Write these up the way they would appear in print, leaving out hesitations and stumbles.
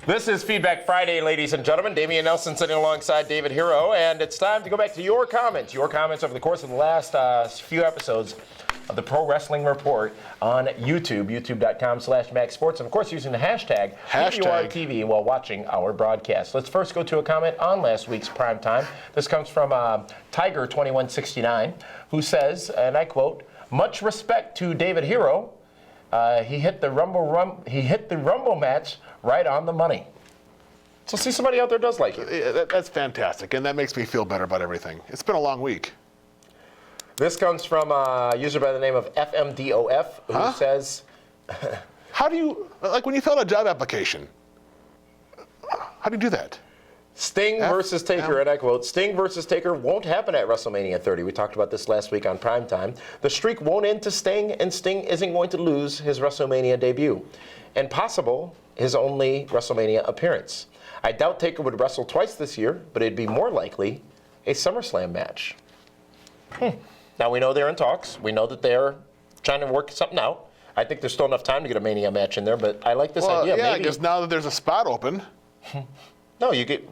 This is Feedback Friday, ladies and gentlemen. Damian Nelson sitting alongside David Hero, and it's time to go back to your comments. Your comments over the course of the last few episodes of the Pro Wrestling Report on YouTube, youtube.com/MaxSports, and of course using the hashtag PWRTV while watching our broadcast. Let's first go to a comment on last week's primetime. This comes from Tiger2169, who says, and I quote, "Much respect to David Hero. He hit the Rumble match right on the money." So see, somebody out there does like it. That's fantastic, and that makes me feel better about everything. It's been a long week. This comes from a user by the name of FMDOF, who says... How do you, like when you fill out a job application, how do you do that? Sting versus Taker, and I quote, "Sting versus Taker won't happen at WrestleMania 30. We talked about this last week on Primetime. The streak won't end to Sting, and Sting isn't going to lose his WrestleMania debut. And possible, his only WrestleMania appearance. I doubt Taker would wrestle twice this year, but it'd be more likely a SummerSlam match." Now, we know they're in talks. We know that they're trying to work something out. I think there's still enough time to get a Mania match in there, but I like this idea. Yeah, maybe. I guess now that there's a spot open. No, you get...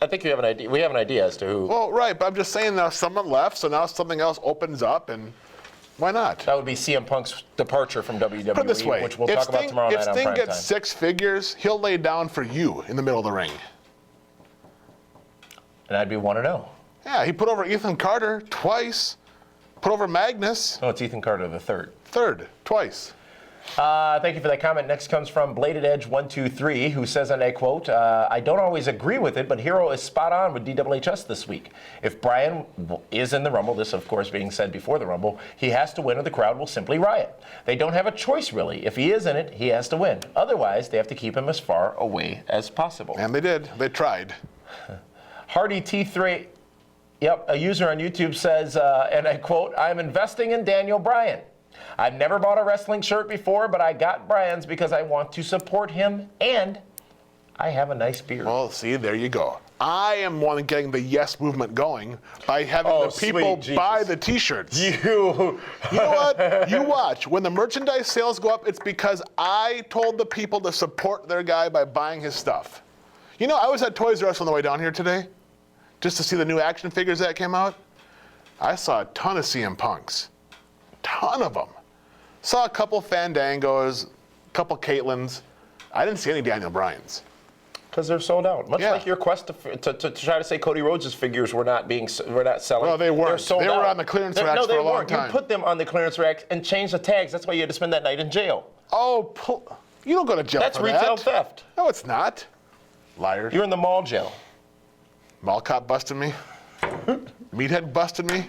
I think you have an idea. We have an idea as to who... Well, right, but I'm just saying now someone left, so now something else opens up, and why not? That would be CM Punk's departure from WWE, Put it this way, which we'll talk about tomorrow night on Primetime. If Sting gets 6 figures, he'll lay down for you in the middle of the ring. And I'd be 1-0. Yeah, he put over Ethan Carter twice. Put over Magnus. No, it's Ethan Carter the third. Twice. Thank you for that comment. Next comes from Bladed Edge 123, who says, and I quote, "I don't always agree with it, but Hero is spot on with DWHS this week. If Bryan is in the Rumble," this of course being said before the Rumble, "he has to win or the crowd will simply riot. They don't have a choice really. If he is in it, he has to win. Otherwise, they have to keep him as far away as possible." And they did. They tried. Hardy T3, a user on YouTube says, and I quote, "I'm investing in Daniel Bryan. I've never bought a wrestling shirt before, but I got Bryan's because I want to support him, and I have a nice beard." Well, see, there you go. I am one getting the yes movement going by having the people buy the T-shirts. You know what? You watch. When the merchandise sales go up, it's because I told the people to support their guy by buying his stuff. You know, I was at Toys R Us on the way down here today, just to see the new action figures that came out. I saw a ton of CM Punks. Ton of them. Saw a couple Fandangos, a couple Caitlins. I didn't see any Daniel Bryans. Because they're sold out. Much like your quest to try to say Cody Rhodes' figures were not selling. Well, they weren't. They were on the clearance racks for a long time. You put them on the clearance racks and changed the tags. That's why you had to spend that night in jail. Oh, you don't go to jail That's for that. retail theft. No, it's not. Liars. You're in the mall jail. Mall cop busted me. Meathead busted me.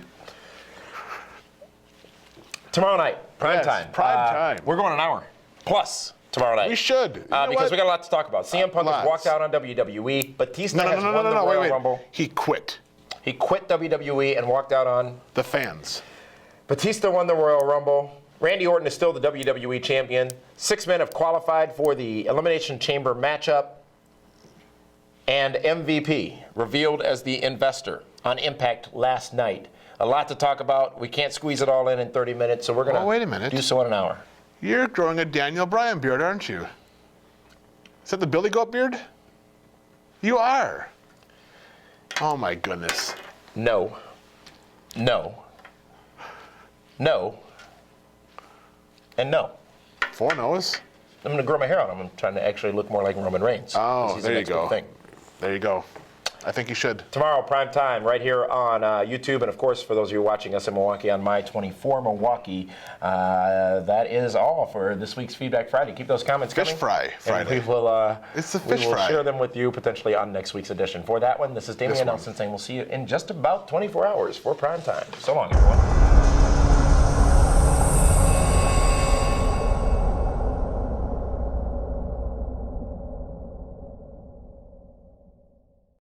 Tomorrow night, prime time. Prime time. We're going an hour plus tomorrow night. We should. Because we got a lot to talk about. CM Punk has walked out on WWE. Batista has won the Royal Rumble. He quit. He quit WWE and walked out on... the fans. Batista won the Royal Rumble. Randy Orton is still the WWE champion. 6 men have qualified for the Elimination Chamber matchup. And MVP revealed as the investor on Impact last night. A lot to talk about. We can't squeeze it all in 30 minutes, so we're going to do so in an hour. You're growing a Daniel Bryan beard, aren't you? Is that the Billy Goat beard? You are. Oh, my goodness. No. No. No. And no. 4 no's? I'm going to grow my hair out. I'm trying to actually look more like Roman Reigns. Oh, there you go. There you go. I think you should. Tomorrow, prime time, right here on YouTube. And, of course, for those of you watching us in Milwaukee on My 24 Milwaukee, that is all for this week's Feedback Friday. Keep those comments coming. Fish Fry Friday. And we will, it's the fish we will fry. share them with you potentially on next week's edition. For that one, this is Damian Nelson saying we'll see you in just about 24 hours for prime time. So long, everyone.